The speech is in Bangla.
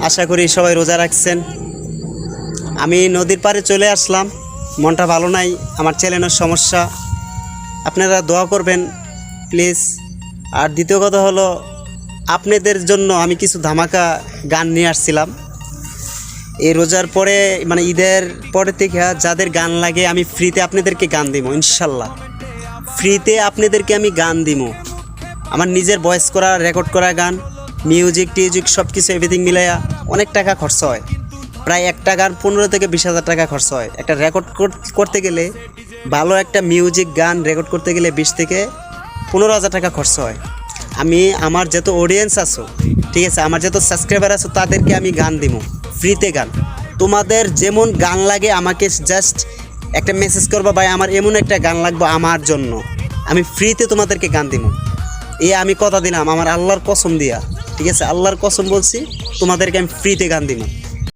আশা করি সবাই রোজা রাখছেন। আমি নদীর পাড়ে চলে আসলাম, মনটা ভালো নাই, আমার চ্যানেলের সমস্যা, আপনারা দোয়া করবেন প্লিজ। আর দ্বিতীয় কথা হলো, আপনাদের জন্য আমি কিছু ধামাকা গান নিয়ে আসছিলাম। এই রোজার পরে মানে ঈদের পরে থেকে যাদের গান লাগে আমি ফ্রিতে আপনাদেরকে গান দিব, ইনশাল্লাহ ফ্রিতে আপনাদেরকে আমি গান দিব। আমার নিজের ভয়েস করা, রেকর্ড করা গান, মিউজিক টিউজিক সব কিছু এভরিথিং মিলাইয়া অনেক টাকা খরচ হয়। প্রায় একটা গান 15 থেকে 20 হাজার টাকা খরচ হয়। একটা রেকর্ড করতে গেলে, ভালো একটা মিউজিক গান রেকর্ড করতে গেলে 20 থেকে 15 হাজার টাকা খরচ হয়। আমি আমার যত অডিয়েন্স আছো, ঠিক আছে, আমার যত সাবস্ক্রাইবার আছো, তাদেরকে আমি গান দিব, ফ্রিতে গান। তোমাদের যেমন গান লাগে আমাকে জাস্ট একটা মেসেজ করবা, ভাই আমার এমন একটা গান লাগবে আমার জন্য, আমি ফ্রিতে তোমাদেরকে গান দিব। আমি কথা দিলাম আমার আল্লাহর কসম দিয়া, ঠিক আছে, আল্লাহর কসম বলছি, তোমাদেরকে আমি ফ্রিতে গান দিব।